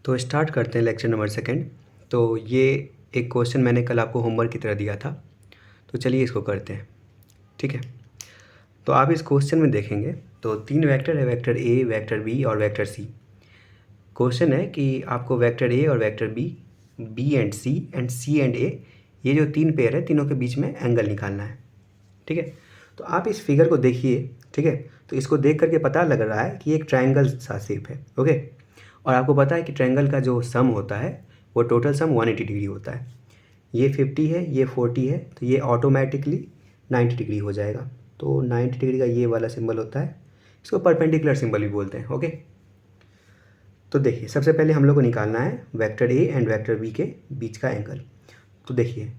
तो स्टार्ट करते हैं लेक्चर नंबर सेकंड। तो ये एक क्वेश्चन मैंने कल आपको होमवर्क की तरह दिया था, तो चलिए इसको करते हैं। ठीक है, तो आप इस क्वेश्चन में देखेंगे तो 3 वेक्टर है, वेक्टर ए, वेक्टर बी और वेक्टर सी। क्वेश्चन है कि आपको वेक्टर ए और vector B, B and C and A, ये जो 3 पेयर है तीनों के बीच में एंगल निकालना है। ठीक है, तो आप इस फिगर को देखिए। ठीक है, तो इसको देख करके पता लग रहा है कि एक ट्रायंगल सा शेप है। ओके, और आपको पता है कि ट्रायंगल का जो सम होता है वो टोटल सम 180 डिग्री होता है। ये 50 है, ये 40 है, तो ये ऑटोमेटिकली 90 डिग्री हो जाएगा। तो 90 डिग्री का ये वाला सिंबल होता है, इसको परपेंडिकुलर सिंबल भी बोलते हैं। ओके, तो देखिए सबसे पहले हम लोग को निकालना है vector A and vector B के बीच का एंगल। तो देखिए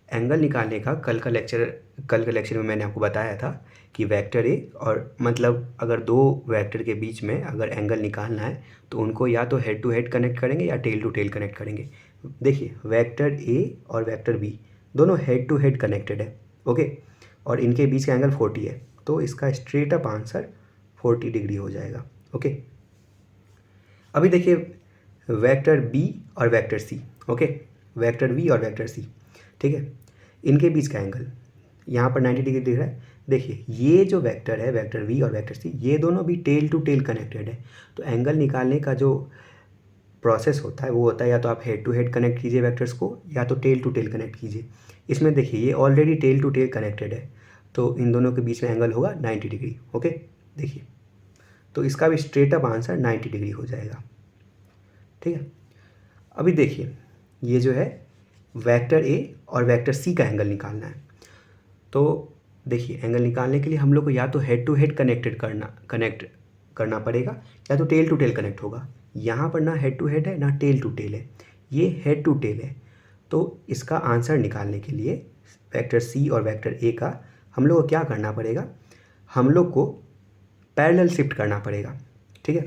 एंगल निकालने का कल के लेक्चर में मैंने आपको बताया था कि वेक्टर ए और मतलब अगर दो वेक्टर के बीच में अगर एंगल निकालना है तो उनको या तो हेड टू हेड कनेक्ट करेंगे या टेल टू टेल कनेक्ट करेंगे। देखिए वेक्टर ए और वेक्टर बी दोनों हेड टू हेड कनेक्टेड है। ओके, और इनके बीच का एंगल 40 है, तो इसका स्ट्रेट अप आंसर 40 डिग्री हो जाएगा। ओके, अभी देखिए वेक्टर बी और vector C. Okay, vector B और वेक्टर सी, ठीक है, इनके बीच का एंगल यहाँ पर 90 डिग्री दिख रहा है। देखिए ये जो वेक्टर है वेक्टर बी और वेक्टर सी, ये दोनों भी टेल टू टेल कनेक्टेड है। तो एंगल निकालने का जो प्रोसेस होता है वो होता है या तो आप हेड टू हेड कनेक्ट कीजिए वेक्टर्स को या तो टेल टू टेल कनेक्ट कीजिए। इसमें देखिए ये already tail to tail connected है, तो इन दोनों के बीच में एंगल होगा 90 डिग्री। ओके, देखिए तो इसका भी स्ट्रेट अप आंसर 90 डिग्री हो जाएगा। ठीक है, अभी देखिए ये जो है वेक्टर ए और वेक्टर सी का एंगल निकालना है। तो देखिए एंगल निकालने के लिए हम लोग को या तो हेड टू हेड कनेक्ट करना पड़ेगा या तो टेल टू टेल कनेक्ट होगा। यहाँ पर ना हेड टू हेड है ना टेल टू टेल है, ये हेड टू टेल है। तो इसका आंसर निकालने के लिए वेक्टर सी और वेक्टर ए का हम लोग को क्या करना पड़ेगा, हम लोग को पैरेलल शिफ्ट करना पड़ेगा। ठीक है,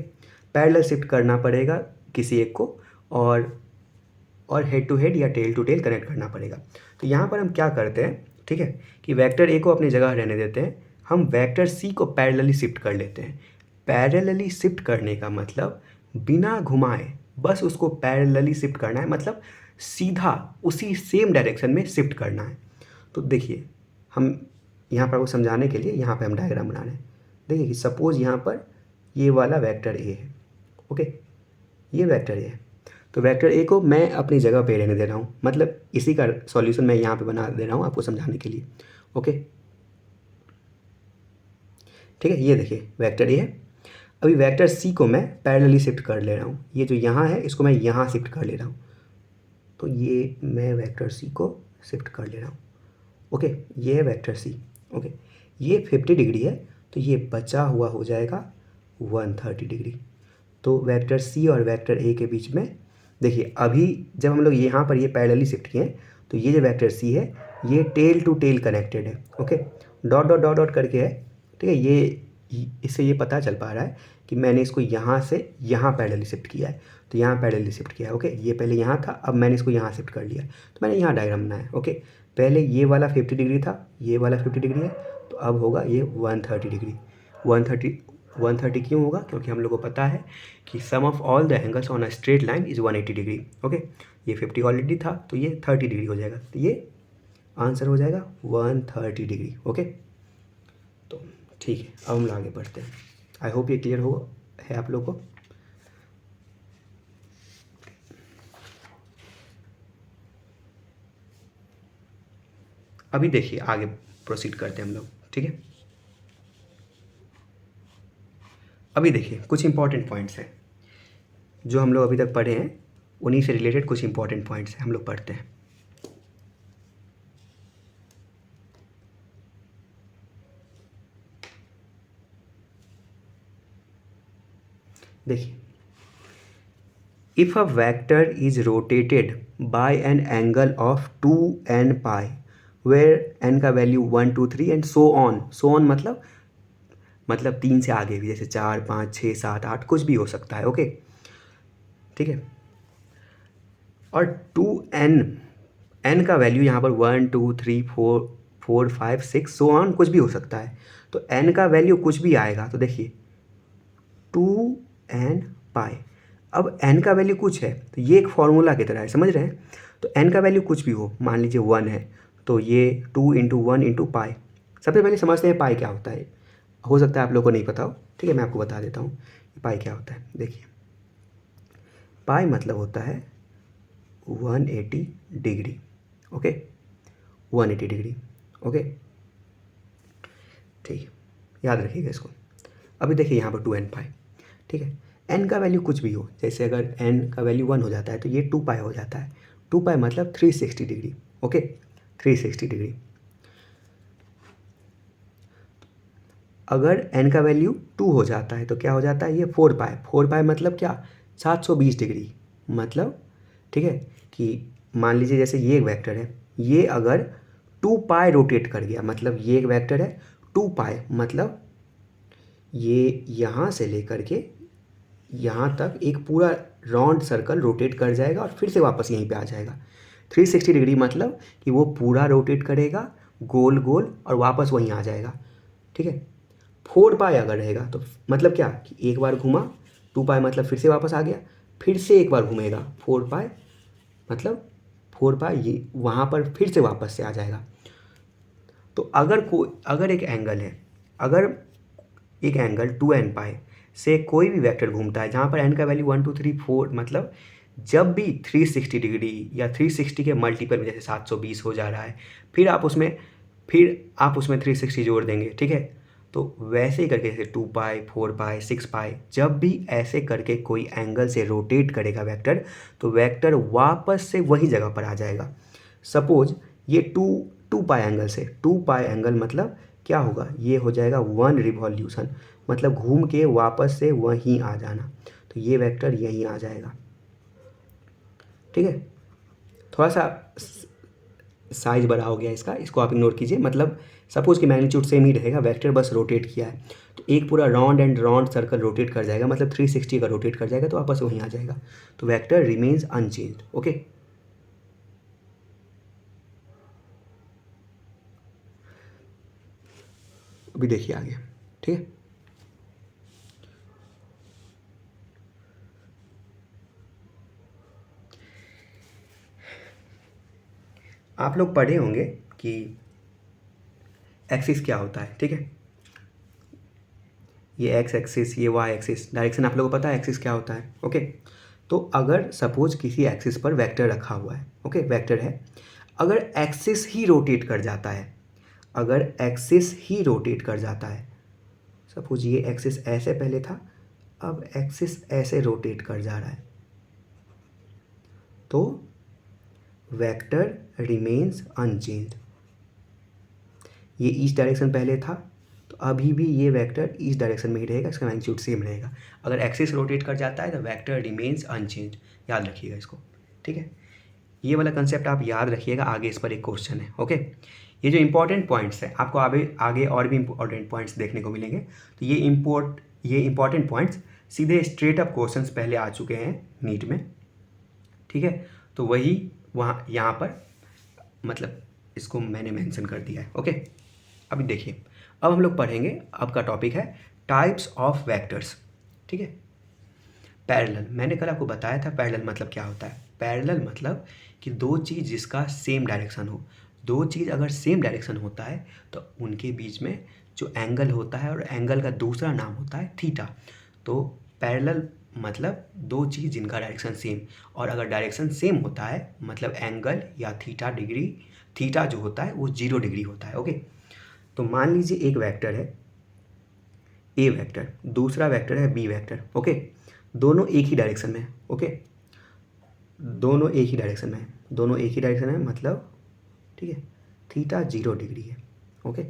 पैरेलल शिफ्ट करना पड़ेगा किसी एक को और हेड टू हेड या टेल टू टेल कनेक्ट करना पड़ेगा। तो यहाँ पर हम क्या करते हैं, ठीक है, कि वेक्टर ए को अपनी जगह रहने देते हैं, हम वेक्टर सी को पैरेलली शिफ्ट कर लेते हैं। पैरेलली शिफ्ट करने का मतलब बिना घुमाए बस उसको पैरेलली शिफ्ट करना है, मतलब सीधा उसी सेम डायरेक्शन में शिफ्ट करना है। तो देखिए हम यहाँ पर वो समझाने के लिए यहाँ पर हम डायग्राम बना रहे हैं। देखिए कि सपोज यहाँ पर ये वाला वेक्टर ए है। ओके, ये वेक्टर ए है, तो वेक्टर ए को मैं अपनी जगह पे रहने दे रहा हूँ, मतलब इसी का सॉल्यूशन मैं यहाँ पे बना दे रहा हूँ आपको समझाने के लिए। ओके, ठीक है, ये देखिए वेक्टर ए है। अभी वेक्टर सी को मैं पैरेलली शिफ्ट कर ले रहा हूँ, ये जो यहाँ है इसको मैं यहाँ शिफ्ट कर ले रहा हूँ। तो ये मैं वेक्टर सी को शिफ्ट कर ले रहा हूँ। ओके, ये है वेक्टर सी। ओके, ये 50 डिग्री है, तो ये बचा हुआ हो जाएगा 130 डिग्री। तो वेक्टर सी और वेक्टर ए के बीच में देखिए अभी जब हम लोग यहाँ पर ये पैरेलली शिफ्ट किए तो ये जो वेक्टर सी है ये टेल टू टेल कनेक्टेड है। Okay, dot dot dot dot करके है। ठीक है, ये इससे ये पता चल पा रहा है कि मैंने इसको यहाँ से यहाँ पैरेलली शिफ्ट किया है, तो यहाँ पैरेलली शिफ्ट किया है। ओके, ये पहले यहाँ था, अब मैंने इसको यहाँ शिफ्ट कर लिया, तो मैंने यहाँ डायग्राम बनाया। ओके, पहले ये वाला 50 डिग्री था, ये वाला 50 डिग्री है, तो अब होगा ये 130 डिग्री। 130 क्यों होगा, क्योंकि हम लोग को पता है कि sum of all the angles on a straight line is 180 degree. Okay, ये 50 ऑलरेडी था तो ये 30 डिग्री हो जाएगा, तो ये आंसर हो जाएगा 130 डिग्री। ओके, तो ठीक है, अब हम आगे बढ़ते हैं। आई होप ये क्लियर हो है आप लोग को। अभी देखिए आगे प्रोसीड करते हैं हम लोग। ठीक है, अभी देखिए कुछ इंपॉर्टेंट पॉइंट्स हैं जो हम लोग अभी तक पढ़े हैं, उन्हीं से रिलेटेड कुछ इंपॉर्टेंट पॉइंट्स हैं, हम लोग पढ़ते हैं। देखिए if a vector is rotated by an angle of 2n pi where n का वैल्यू 1 2 3 एंड सो ऑन मतलब 3 से आगे भी, जैसे 4 5 6 7 8 कुछ भी हो सकता है। ओके, ठीक है, और 2n का वैल्यू यहाँ पर 1 2 3 4 5 6 सो ऑन कुछ भी हो सकता है। तो n का वैल्यू कुछ भी आएगा, तो देखिए 2n पाई, अब n का वैल्यू कुछ है तो ये एक फॉर्मूला की तरह है, समझ रहे हैं। तो n का वैल्यू कुछ भी हो, मान लीजिए 1 है तो ये 2 इंटू 1 इंटू पाई। सबसे पहले समझते हैं पाई क्या होता है। हो सकता है आप लोगों को नहीं पता हो, ठीक है, मैं आपको बता देता हूँ पाई क्या होता है। देखिए पाई मतलब होता है 180 डिग्री, ओके, 180 डिग्री, ओके, ठीक है, याद रखिएगा इसको। अभी देखिए यहाँ पर 2n पाई, ठीक है। n का वैल्यू कुछ भी हो, जैसे अगर n का वैल्यू 1 हो जाता है तो ये 2 पाई हो जाता है। 2 पाई मतलब 360 डिग्री, ओके, 360 डिग्री। अगर n का वैल्यू 2 हो जाता है तो क्या हो जाता है, ये 4 पाई। 4 पाई मतलब क्या, 720 डिग्री। मतलब ठीक है कि मान लीजिए जैसे ये एक वेक्टर है, ये अगर 2 पाई रोटेट कर गया, मतलब ये एक वेक्टर है 2 पाई, मतलब ये यहाँ से लेकर के यहाँ तक एक पूरा राउंड सर्कल रोटेट कर जाएगा और फिर से वापस यहीं पे आ जाएगा। 360 डिग्री मतलब कि वो पूरा रोटेट करेगा गोल गोल और वापस वहीं आ जाएगा, ठीक है। 4 पाई अगर रहेगा तो मतलब क्या कि एक बार घुमा, 2 पाई मतलब फिर से वापस आ गया, फिर से एक बार घूमेगा 4 पाई, मतलब 4 पाई ये वहाँ पर फिर से वापस से आ जाएगा। तो अगर एक एंगल है, अगर एक एंगल 2n पाई से कोई भी वेक्टर घूमता है जहाँ पर n का वैल्यू 1 2 3 4, मतलब जब भी 360 डिग्री या 360 के मल्टीपल में, जैसे 720 हो जा रहा है, फिर आप उसमें 360 जोड़ देंगे, ठीक है। तो वैसे ही करके जैसे 2 पाई 4 पाई 6 पाई, जब भी ऐसे करके कोई एंगल से रोटेट करेगा वेक्टर, तो वेक्टर वापस से वही जगह पर आ जाएगा। सपोज ये 2 पाई एंगल से, 2 पाई एंगल मतलब क्या होगा, ये हो जाएगा 1 रिवॉल्यूशन, मतलब घूम के वापस से वहीं आ जाना। तो ये वेक्टर यहीं आ जाएगा, ठीक है। थोड़ा सा साइज बड़ा हो गया इसका, इसको आप इग्नोर कीजिए। मतलब सपोज कि मैग्नीट्यूड सेम ही रहेगा, वेक्टर बस रोटेट किया है तो एक पूरा round and round circle rotate कर जाएगा, मतलब 360 का रोटेट कर जाएगा तो वापस वहीं आ जाएगा। तो वेक्टर रिमेन्स अनचेंज्ड, ओके। अभी देखिए आगे, ठीक है। आप लोग पढ़े होंगे कि एक्सिस क्या होता है, ठीक है। ये एक्स एक्सिस, ये वाई एक्सिस, डायरेक्शन आप लोगों को पता है एक्सिस क्या होता है, ओके। तो अगर सपोज किसी एक्सिस पर वेक्टर रखा हुआ है, ओके, वेक्टर है, अगर एक्सिस ही रोटेट कर जाता है, अगर एक्सिस ही रोटेट कर जाता है, सपोज ये एक्सिस ऐसे पहले था, अब एक्सिस ऐसे रोटेट कर जा रहा है, तो वेक्टर रिमेन्स अनचेंज्ड। ये ईस्ट डायरेक्शन पहले था तो अभी भी ये वेक्टर ईस्ट डायरेक्शन में ही रहेगा, इसका मैग्नीट्यूड सेम रहेगा। अगर एक्सिस रोटेट कर जाता है तो वेक्टर रिमेन्स अनचेंज्ड, याद रखिएगा इसको, ठीक है। ये वाला कंसेप्ट आप याद रखिएगा, आगे इस पर एक क्वेश्चन है, ओके। ये जो इंपॉर्टेंट पॉइंट्स हैं आपको आगे आगे और भी इंपॉर्टेंट पॉइंट्स देखने को मिलेंगे। तो ये इंपॉर्टेंट पॉइंट्स सीधे स्ट्रेट अप क्वेश्चंस पहले आ चुके हैं नीट में, ठीक है। तो वही वहाँ यहाँ पर मतलब इसको मैंने मेंशन कर दिया है, ओके। अभी देखिए, अब हम लोग पढ़ेंगे, आपका टॉपिक है टाइप्स ऑफ वेक्टर्स, ठीक है। पैरेलल, मैंने कल आपको बताया था पैरेलल मतलब क्या होता है। पैरेलल मतलब कि दो चीज़ जिसका सेम डायरेक्शन हो, दो चीज़ अगर सेम डायरेक्शन होता है तो उनके बीच में जो एंगल होता है, और एंगल का दूसरा नाम होता है थीटा। तो पैरेलल मतलब दो चीज़ जिनका डायरेक्शन सेम, और अगर डायरेक्शन सेम होता है मतलब एंगल या थीटा डिग्री, थीटा जो होता है वो 0 डिग्री होता है, ओके। तो मान लीजिए एक वेक्टर है ए वेक्टर, दूसरा वेक्टर है बी वेक्टर, ओके। दोनों एक ही डायरेक्शन में है, ओके, दोनों एक ही डायरेक्शन में है, दोनों एक ही डायरेक्शन में मतलब ठीक है, थीटा 0 डिग्री है, ओके।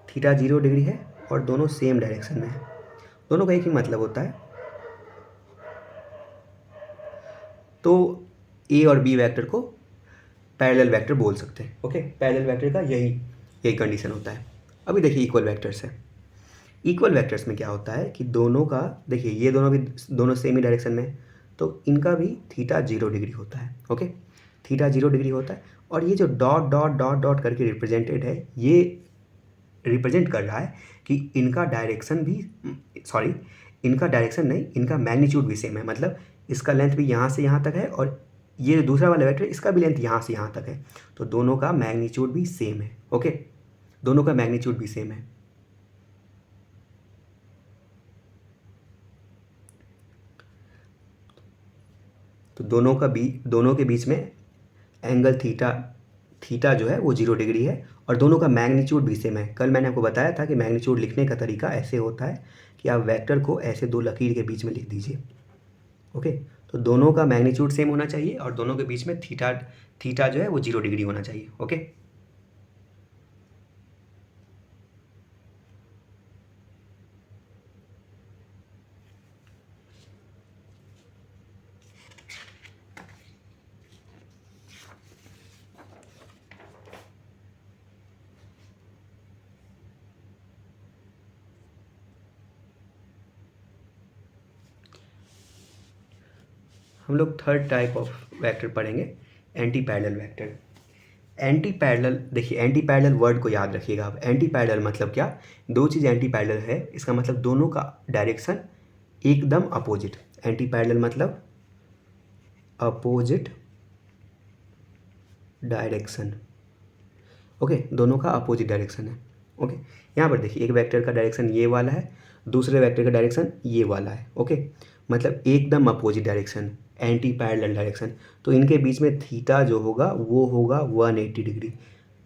थीटा 0 डिग्री है और दोनों सेम डायरेक्शन में है, दोनों का एक ही मतलब होता है। तो ए और बी वेक्टर को पैरेलल वेक्टर बोल सकते हैं, ओके। पैरेलल वेक्टर का यही कंडीशन होता है। अभी देखिए इक्वल वेक्टर्स है। इक्वल वेक्टर्स में क्या होता है कि दोनों का, देखिए ये दोनों सेम ही डायरेक्शन में है, तो इनका भी थीटा 0 डिग्री होता है, ओके। थीटा 0 डिग्री होता है और ये जो डॉट डॉट डॉट डॉट करके रिप्रेजेंटेड है, ये रिप्रेजेंट कर रहा है कि इनका डायरेक्शन भी, सॉरी, इनका डायरेक्शन नहीं, इनका मैग्नीट्यूड भी सेम है। मतलब इसका लेंथ भी यहाँ से यहाँ तक है और ये दूसरा वाला वेक्टर इसका भी लेंथ यहाँ से यहाँ तक है, तो दोनों का मैग्नीट्यूड भी सेम है। ओके, दोनों का मैग्नीट्यूड भी सेम है। तो दोनों के बीच में एंगल थीटा जो है वो 0 डिग्री है और दोनों का मैग्नीट्यूड भी सेम है। कल मैंने आपको बताया था कि मैग्नीट्यूड लिखने का तरीका ऐसे होता है कि आप वेक्टर को ऐसे दो लकीर के बीच में लिख दीजिए। ओके, तो दोनों का मैग्नीट्यूड सेम होना चाहिए और दोनों के बीच में थीटा जो है वो 0 डिग्री होना चाहिए। ओके, हम लोग थर्ड टाइप ऑफ वेक्टर पढ़ेंगे, anti parallel vector. Anti parallel, देखिए एंटी पैरेलल वर्ड को याद रखिएगा आप। एंटी पैरेलल मतलब क्या, दो चीज़ एंटी पैरेलल है, इसका मतलब दोनों का डायरेक्शन एकदम अपोजिट। एंटी पैरेलल मतलब अपोजिट डायरेक्शन। ओके, दोनों का अपोजिट डायरेक्शन है। ओके, यहाँ पर देखिए एक वेक्टर का डायरेक्शन ये वाला है, दूसरे वेक्टर का डायरेक्शन ये वाला है। ओके, मतलब एकदम opposite direction, anti parallel direction. तो इनके बीच में थीटा जो होगा वो होगा 180 डिग्री।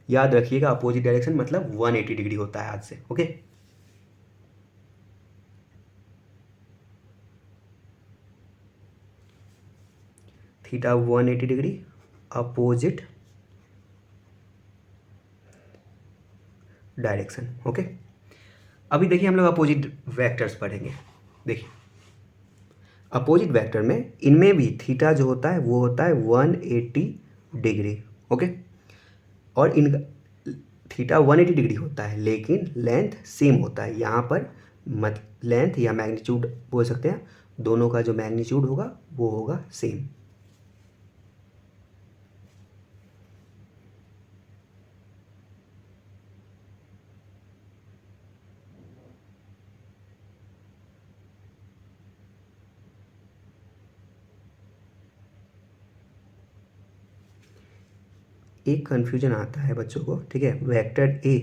याद रखिएगा, अपोजिट डायरेक्शन मतलब 180 डिग्री होता है आज से। Okay, theta 180 degree opposite direction. Okay, अभी देखिए हम लोग अपोजिट वेक्टर्स पढ़ेंगे। देखिए अपोजिट वेक्टर में इनमें भी थीटा जो होता है वो होता है 180 डिग्री। ओके, और इनका थीटा 180 डिग्री होता है लेकिन लेंथ सेम होता है। यहाँ पर मत लेंथ या मैग्नीट्यूड बोल सकते हैं, दोनों का जो मैग्नीट्यूड होगा वो होगा सेम। एक कन्फ्यूजन आता है बच्चों को, ठीक है, vector A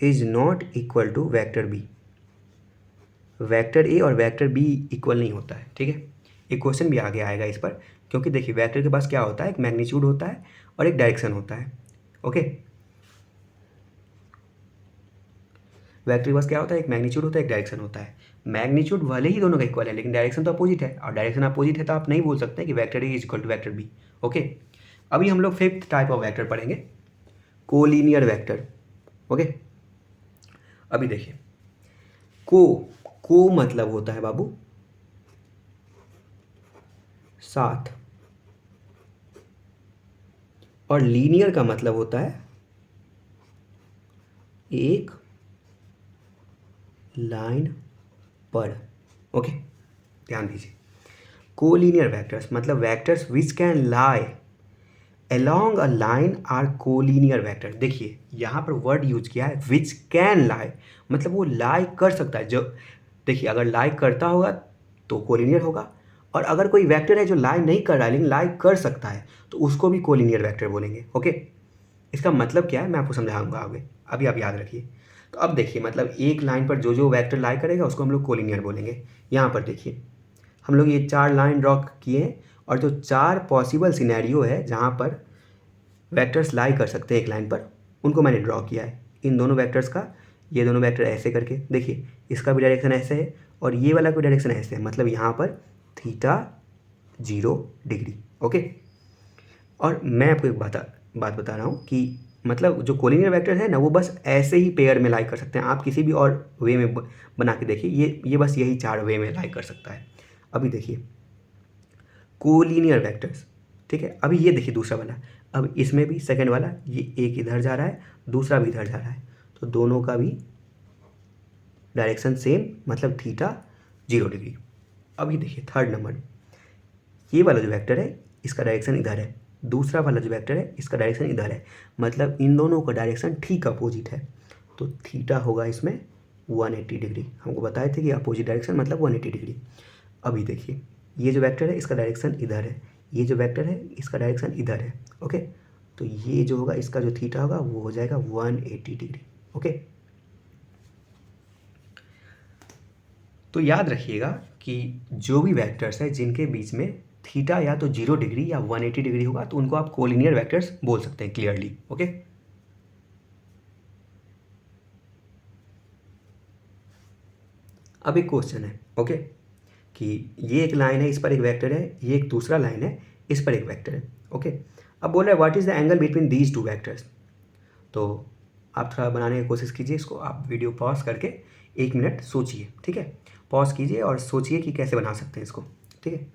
is not equal to vector B. Vector A और वेक्टर बी इक्वल नहीं होता है, ठीक है। एक क्वेश्चन भी आगे आएगा इस पर, क्योंकि देखिए वेक्टर के पास क्या होता है, एक मैग्नीट्यूड होता है और एक डायरेक्शन होता है। ओके, वेक्टर के पास क्या होता है, एक मैग्नीट्यूड होता है, एक डायरेक्शन होता है। मैग्नीट्यूड भले ही दोनों का इक्वल है लेकिन डायरेक्शन तो अपोजिट है, और डायरेक्शन अपोजिट है तो आप नहीं बोल सकते कि vector A is equal to vector B. Okay, अभी हम लोग फिफ्थ टाइप ऑफ वेक्टर पढ़ेंगे, कोलिनियर वेक्टर। ओके, अभी देखिए को मतलब होता है बाबू साथ, और लीनियर का मतलब होता है एक लाइन पर। ओके, ध्यान दीजिए, कोलिनियर वेक्टर्स मतलब vectors which can lie along a line are collinear vector. देखिए यहाँ पर वर्ड यूज किया है विच कैन लाई, मतलब वो लाई कर सकता है। जो देखिए अगर लाई करता होगा तो कोलिनियर होगा, और अगर कोई वेक्टर है जो लाई नहीं कर रहा है लेकिन लाई कर सकता है तो उसको भी कोलिनियर वेक्टर बोलेंगे। ओके, इसका मतलब क्या है मैं आपको समझाऊंगा आगे, अभी आप याद रखिए। तो अब देखिए मतलब एक लाइन पर जो जो वेक्टर लाई करेगा उसको हम लोग कोलिनियर बोलेंगे। यहाँ पर देखिए हम लोग ये 4 लाइन ड्रॉ किए हैं, और जो 4 पॉसिबल सिनेरियो है जहाँ पर वेक्टर्स लाई कर सकते हैं एक लाइन पर, उनको मैंने ड्रॉ किया है। इन दोनों वेक्टर्स का, ये दोनों वेक्टर ऐसे करके देखिए, इसका भी डायरेक्शन ऐसे है और ये वाला भी डायरेक्शन ऐसे है, मतलब यहाँ पर थीटा 0 डिग्री। ओके, और मैं आपको एक बात बता रहा हूँ कि मतलब जो कोलिनियर वेक्टर है ना वो बस ऐसे ही पेयर में लाई कर सकते हैं, आप किसी भी और वे में बना के देखिए, ये बस यही 4 वे में लाई कर सकता है। अभी देखिए कोलिनियर वेक्टर्स, ठीक है। अभी ये देखिए दूसरा वाला, अब इसमें भी सेकंड वाला ये एक इधर जा रहा है, दूसरा भी इधर जा रहा है, तो दोनों का भी डायरेक्शन सेम, मतलब थीटा 0 डिग्री। अभी देखिए थर्ड नंबर, ये वाला जो वेक्टर है इसका डायरेक्शन इधर है, दूसरा वाला जो वेक्टर है इसका डायरेक्शन इधर है, मतलब इन दोनों का डायरेक्शन ठीक अपोजिट है, तो थीटा होगा इसमें 180 डिग्री। हमको बताए थे कि अपोजिट डायरेक्शन मतलब 180 डिग्री। अभी देखिए ये जो वेक्टर है इसका डायरेक्शन इधर है, ये जो वेक्टर है इसका डायरेक्शन इधर है। ओके, तो ये जो होगा इसका जो थीटा होगा वो हो जाएगा 180 डिग्री। ओके, तो याद रखिएगा कि जो भी वेक्टर्स है जिनके बीच में थीटा या तो 0 डिग्री या 180 डिग्री होगा तो उनको आप कोलिनियर वेक्टर्स बोल सकते हैं क्लियरली। ओके, अब एक क्वेश्चन है ओके कि ये एक लाइन है, इस पर एक वेक्टर है, ये एक दूसरा लाइन है, इस पर एक वेक्टर है। ओके, अब बोल रहा है what is the angle between these two vectors. तो आप थोड़ा बनाने की कोशिश कीजिए इसको, आप वीडियो पॉज करके 1 मिनट सोचिए, ठीक है, पॉज कीजिए और सोचिए कि कैसे बना सकते हैं इसको। ठीक है,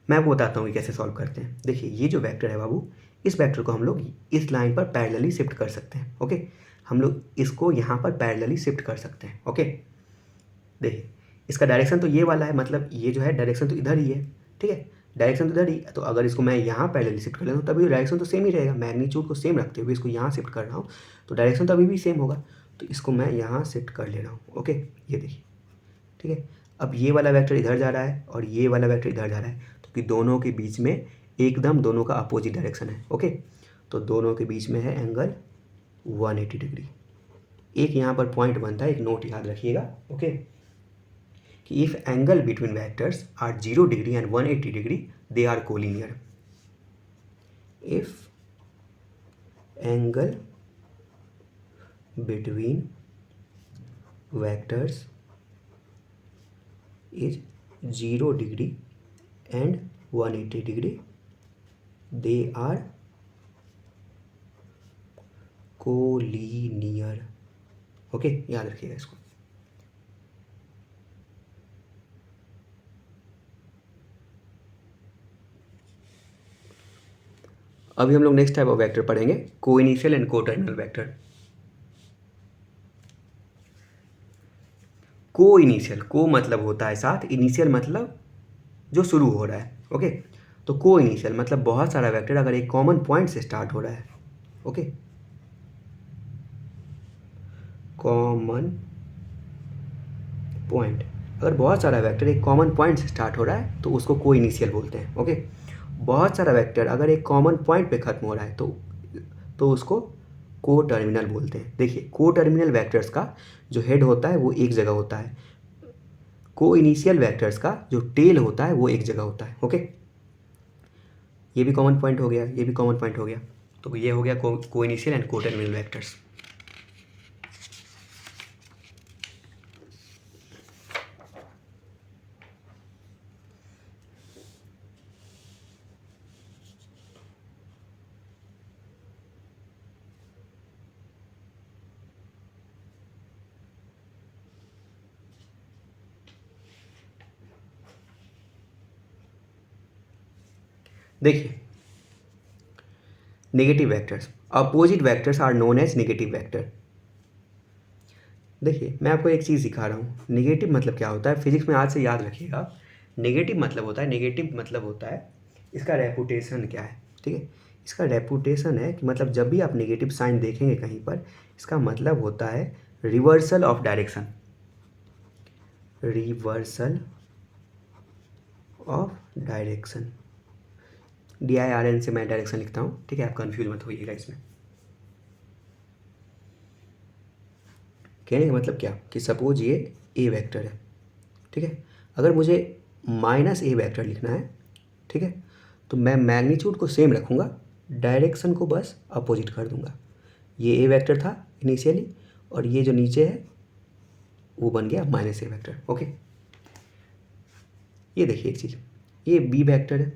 मैं आपको बताता हूँ कि कैसे सॉल्व करते हैं। देखिए ये जो वेक्टर है बाबू, इस वेक्टर को हम लोग इस लाइन पर पैरेलली शिफ्ट कर सकते हैं। ओके, हम लोग इसको यहाँ पर पैरेलली शिफ्ट कर सकते हैं। ओके, देखिए इसका डायरेक्शन तो ये वाला है, मतलब ये जो है डायरेक्शन तो इधर ही है। ठीक है, डायरेक्शन तो इधर ही, तो अगर इसको मैं यहाँ पैरेलली शिफ्ट कर लेता हूँ तभी डायरेक्शन तो सेम ही रहेगा। मैग्नीट्यूड को सेम रखते हुए इसको यहाँ शिफ्ट कर रहा हूँ तो डायरेक्शन तो अभी भी सेम होगा, तो इसको मैं यहाँ शिफ्ट कर ले रहा हूँ। ओके, ये देखिए, ठीक है, अब ये वाला वेक्टर इधर जा रहा है और ये वाला वेक्टर इधर जा रहा है, तो कि दोनों के बीच में एकदम दोनों का अपोजिट डायरेक्शन है। ओके, तो दोनों के बीच में है एंगल 180 डिग्री। एक यहाँ पर पॉइंट बनता है, एक नोट याद रखिएगा। ओके, कि if angle between vectors are 0 degree and 180 degree, they are collinear. If angle between vectors is 0 degree and 180 degree, they are collinear. Okay, याद रखिएगा इसको। अभी हम लोग नेक्स्ट टाइप ऑफ वेक्टर पढ़ेंगे, को इनिशियल एंड को टर्मिनल वेक्टर। को इनिशियल, को मतलब होता है साथ, इनिशियल मतलब जो शुरू हो रहा है। ओके, तो को इनिशियल मतलब बहुत सारा वेक्टर अगर एक कॉमन पॉइंट से स्टार्ट हो रहा है। ओके, कॉमन पॉइंट, अगर बहुत सारा वेक्टर एक कॉमन पॉइंट से स्टार्ट हो रहा है तो उसको को इनिशियल बोलते हैं। ओके, बहुत सारा वेक्टर अगर एक कॉमन पॉइंट पे खत्म हो रहा है तो उसको को टर्मिनल बोलते हैं। देखिए को टर्मिनल वेक्टर्स का जो हेड होता है वो एक जगह होता है, को इनिशियल वेक्टर्स का जो टेल होता है वो एक जगह होता है। ओके, ये भी कॉमन पॉइंट हो गया, ये भी कॉमन पॉइंट हो गया, तो ये हो गया को इनिशियल एंड को टर्मिनल वेक्टर्स। देखिए negative vectors, opposite vectors are known as negative vector. देखिए मैं आपको एक चीज़ सिखा रहा हूँ, नेगेटिव मतलब क्या होता है, फिजिक्स में आज से याद रखिएगा। नेगेटिव मतलब होता है इसका रेपुटेशन क्या है। ठीक है, इसका रेपुटेशन है कि मतलब जब भी आप नेगेटिव साइन देखेंगे कहीं पर, इसका मतलब होता है reversal of direction, reversal of direction. DIRN से मैं डायरेक्शन लिखता हूँ, ठीक है, आप कंफ्यूज मत होइएगा इसमें। कहने का मतलब क्या कि सपोज ये ए वेक्टर है, ठीक है, अगर मुझे -a वेक्टर लिखना है, ठीक है, तो मैं मैग्नीट्यूड को सेम रखूँगा, डायरेक्शन को बस अपोजिट कर दूंगा। ये ए वेक्टर था इनिशियली और ये जो नीचे है वो बन गया -a वेक्टर। ओके, ये देखिए एक चीज़, ये बी वेक्टर है,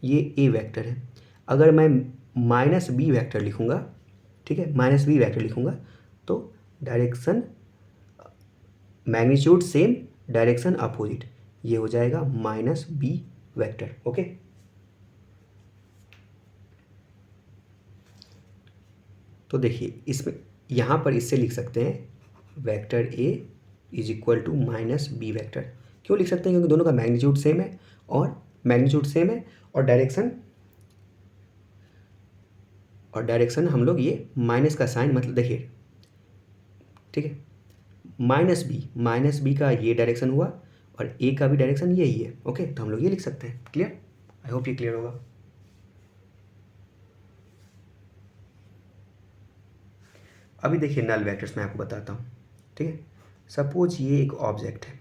ये ए वेक्टर है, अगर मैं -b वेक्टर लिखूँगा, ठीक है, -b वेक्टर लिखूँगा तो direction magnitude same, direction opposite, ये हो जाएगा -b वेक्टर। ओके, तो देखिए इसमें यहाँ पर इससे लिख सकते हैं vector a is equal to -b vector. क्यों लिख सकते हैं, क्योंकि दोनों का मैग्नीट्यूड सेम है और डायरेक्शन और डायरेक्शन हम लोग ये माइनस का साइन मतलब देखिए, ठीक है, माइनस बी का ये डायरेक्शन हुआ और ए का भी डायरेक्शन यही है। ओके, तो हम लोग ये लिख सकते हैं। क्लियर? आई होप ये क्लियर होगा। अभी देखिए नल वेक्टर्स मैं आपको बताता हूँ, ठीक है। सपोज ये एक ऑब्जेक्ट है,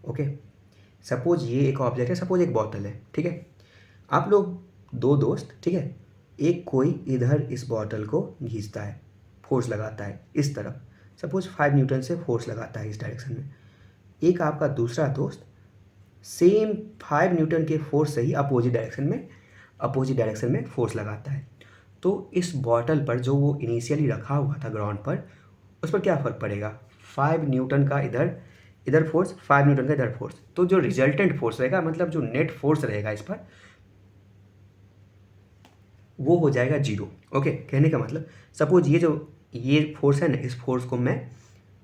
ओके, सपोज ये एक ऑब्जेक्ट है, सपोज एक बोतल है, ठीक है। आप लोग दो दोस्त, ठीक है, एक कोई इधर इस बॉटल को खींचता है, फोर्स लगाता है इस तरफ, सपोज 5 न्यूटन से फोर्स लगाता है इस डायरेक्शन में। एक आपका दूसरा दोस्त सेम 5 न्यूटन के फोर्स से ही अपोजिट डायरेक्शन में फोर्स लगाता है। तो इस बॉटल पर जो वो इनिशियली रखा हुआ था ग्राउंड पर, उस पर क्या फ़र्क पड़ेगा? 5 न्यूटन का इधर फोर्स, 5 न्यूटन का इधर फोर्स। तो जो रिजल्टेंट फोर्स रहेगा, मतलब जो नेट फोर्स रहेगा इस पर, वो हो जाएगा 0। ओके, कहने का मतलब सपोज ये फोर्स है ना, इस फोर्स को मैं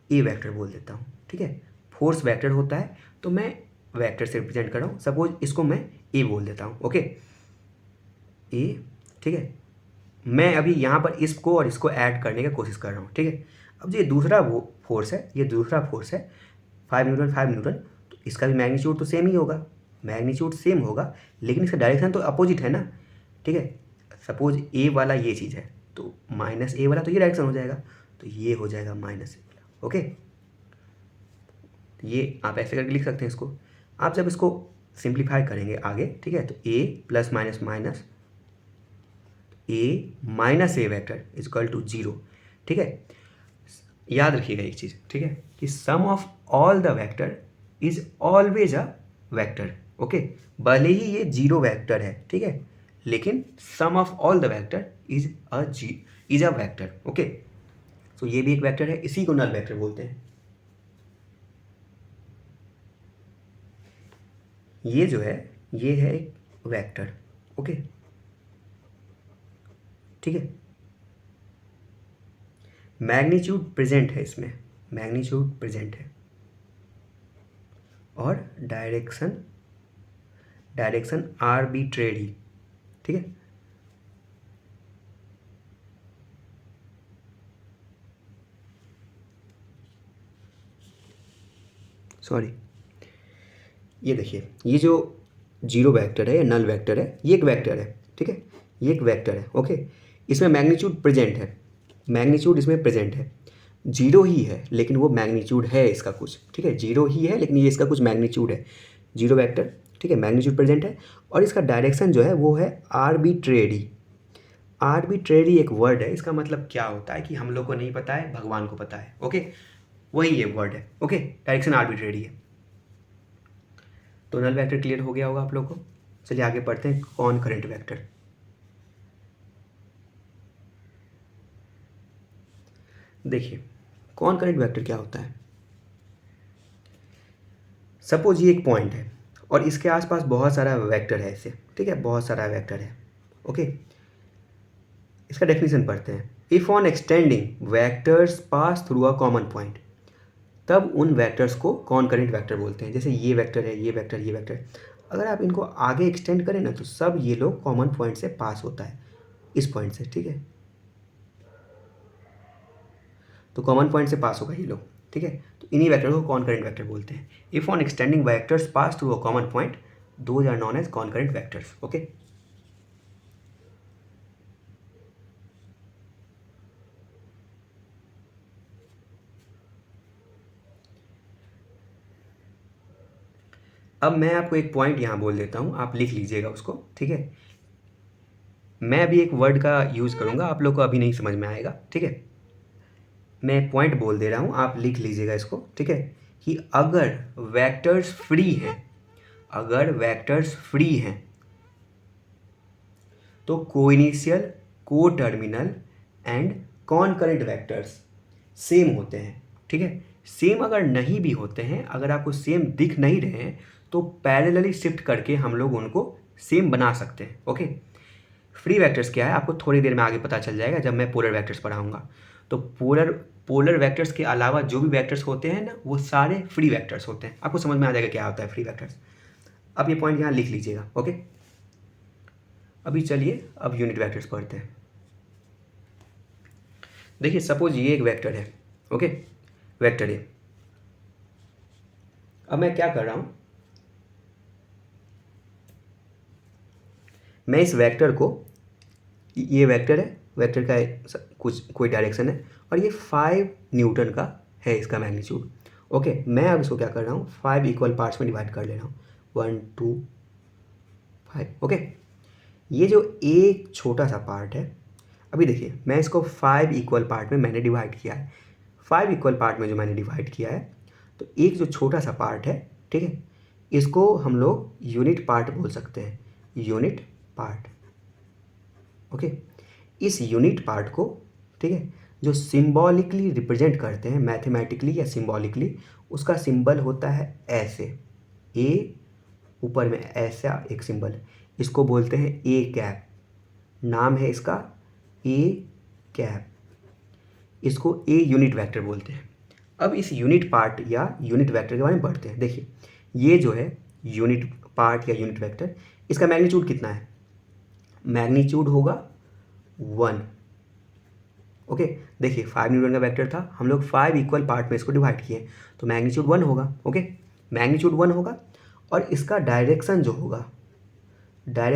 ए वेक्टर बोल देता हूँ, ठीक है। फोर्स वेक्टर होता है तो मैं वेक्टर से रिप्रेजेंट कर रहा हूँ, सपोज इसको मैं ए बोल देता हूँ। ओके, ए, ठीक है। मैं अभी यहाँ पर इसको और इसको ऐड करने की कोशिश कर रहा हूँ, ठीक है। अब ये दूसरा वो फोर्स है, ये दूसरा फोर्स है 5 न्यूटन 5 न्यूटन, तो इसका भी मैग्नीट्यूड तो सेम ही होगा, मैग्नीट्यूड सेम होगा, लेकिन इसका डायरेक्शन तो अपोजिट है ना, ठीक है। सपोज ए वाला ये चीज़ है तो माइनस ए वाला तो ये डायरेक्शन हो जाएगा, तो ये हो जाएगा माइनस ए वाला। ओके, ये आप ऐसे करके लिख सकते हैं इसको। आप जब इसको सिंप्लीफाई करेंगे आगे, ठीक है, तो A plus minus minus A minus A vector is equal to 0, ठीक है। याद रखिएगा एक चीज़, ठीक है, कि sum of all the vector is always a vector. Okay, भले ही ये 0 वेक्टर है, ठीक है, लेकिन sum of all the vector is a vector. Okay, तो ये भी एक वेक्टर है, इसी को नल वेक्टर बोलते हैं। ये जो है ये है एक वेक्टर। ओके, ठीक है। मैग्नीट्यूड प्रेजेंट है इसमें, मैग्नीट्यूड प्रेजेंट है, और डायरेक्शन आर्बिट्रेरी, ठीक है। सॉरी, ये देखिए, ये जो 0 वेक्टर है या नल वेक्टर है, ये एक वेक्टर है, ठीक है, ये एक वेक्टर है। ओके, इसमें मैग्नीट्यूड प्रेजेंट है, मैग्नीट्यूड इसमें प्रेजेंट है, 0 ही है लेकिन वो मैग्नीट्यूड है इसका कुछ, ठीक है, 0 ही है लेकिन ये इसका कुछ मैग्नीट्यूड है, 0 वेक्टर, ठीक है, मैग्नीट्यूड प्रेजेंट है, और इसका डायरेक्शन जो है वो है आर्बिट्रेरी। आर्बिट्रेरी एक वर्ड है, इसका मतलब क्या होता है कि हम लोग को नहीं पता है, भगवान को पता है। ओके, वही ये वर्ड है। ओके, डायरेक्शन आर्बिट्रेरी है। तो नल वेक्टर क्लियर हो गया होगा आप लोग को। चलिए आगे पढ़ते हैं कॉन करंट वेक्टर। देखिए कॉन करंट वेक्टर क्या होता है। सपोज ये एक पॉइंट है और इसके आसपास बहुत सारा वेक्टर है ऐसे, ठीक है, बहुत सारा वेक्टर है। ओके, इसका डेफिनेशन पढ़ते हैं। If on extending vectors pass through a common point, तब उन वेक्टर्स को कॉन करंट वेक्टर बोलते हैं। जैसे ये वेक्टर है, ये वेक्टर, ये वेक्टर, अगर आप इनको आगे एक्सटेंड करें ना तो सब ये लोग कॉमन पॉइंट से पास होता है, इस पॉइंट से, ठीक है, तो कॉमन पॉइंट से पास होगा ये लोग, ठीक है। तो इन्हीं वेक्टर को कॉन करंट वेक्टर बोलते हैं। If on extending vectors pass through a common point, those are known as concurrent vectors. Okay, अब मैं आपको एक पॉइंट यहाँ बोल देता हूँ, आप लिख लीजिएगा उसको, ठीक है। मैं अभी एक वर्ड का यूज़ करूँगा, आप लोग को अभी नहीं समझ में आएगा, ठीक है। मैं पॉइंट बोल दे रहा हूँ, आप लिख लीजिएगा इसको, ठीक है, कि अगर वेक्टर्स फ्री हैं, अगर वेक्टर्स फ्री हैं तो कोइनिशियल, को टर्मिनल एंड कॉनकरेंट वेक्टर्स सेम होते हैं, ठीक है। सेम अगर नहीं भी होते हैं, अगर आपको सेम दिख नहीं रहे हैं तो पैरेलली शिफ्ट करके हम लोग उनको सेम बना सकते हैं। ओके, फ्री वेक्टर्स क्या है आपको थोड़ी देर में आगे पता चल जाएगा जब मैं पोलर वेक्टर्स पढ़ाऊंगा। तो पोलर वेक्टर्स के अलावा जो भी वेक्टर्स होते हैं ना, वो सारे फ्री वेक्टर्स होते हैं। आपको समझ में आ जाएगा क्या होता है फ्री वेक्टर्स। अब ये पॉइंट यहाँ लिख लीजिएगा। ओके, अभी चलिए अब यूनिट वेक्टर्स पढ़ते हैं। देखिए सपोज ये एक वेक्टर है, ओके, वेक्टर ए। अब मैं क्या कर रहा हूँ, मैं इस वेक्टर को, ये वेक्टर है, वेक्टर का कुछ कोई डायरेक्शन है और ये 5 न्यूटन का है इसका मैग्नीट्यूड। ओके, मैं अब इसको क्या कर रहा हूँ, 5 इक्वल पार्ट्स में डिवाइड कर ले रहा हूँ, 1 2 5। ओके, ये जो एक छोटा सा पार्ट है, अभी देखिए मैं इसको 5 इक्वल पार्ट में मैंने डिवाइड किया है। 5 इक्वल पार्ट में जो मैंने डिवाइड किया है, तो एक जो छोटा सा पार्ट है, ठीक है, इसको हम लोग यूनिट पार्ट बोल सकते हैं, यूनिट पार्ट। ओके, इस यूनिट पार्ट को, ठीक है, जो सिंबॉलिकली रिप्रेजेंट करते हैं मैथमेटिकली या सिंबॉलिकली, उसका सिंबल होता है ऐसे, ए ऊपर में ऐसा एक सिंबल, इसको बोलते हैं ए कैप, नाम है इसका ए कैप, इसको ए यूनिट वेक्टर बोलते हैं। अब इस यूनिट पार्ट या यूनिट वेक्टर के बारे में पढ़ते हैं। देखिए ये जो है यूनिट पार्ट या यूनिट वेक्टर, इसका मैग्नीट्यूड कितना है, मैग्नीट्यूड होगा 1। ओके, देखिए 5 न्यूटन का वेक्टर था, हम लोग 5 इक्वल पार्ट में इसको डिवाइड किए, तो मैग्नीट्यूड 1 होगा। ओके, मैग्नीट्यूड 1 होगा और इसका डायरेक्शन जो होगा, डायरेक्शन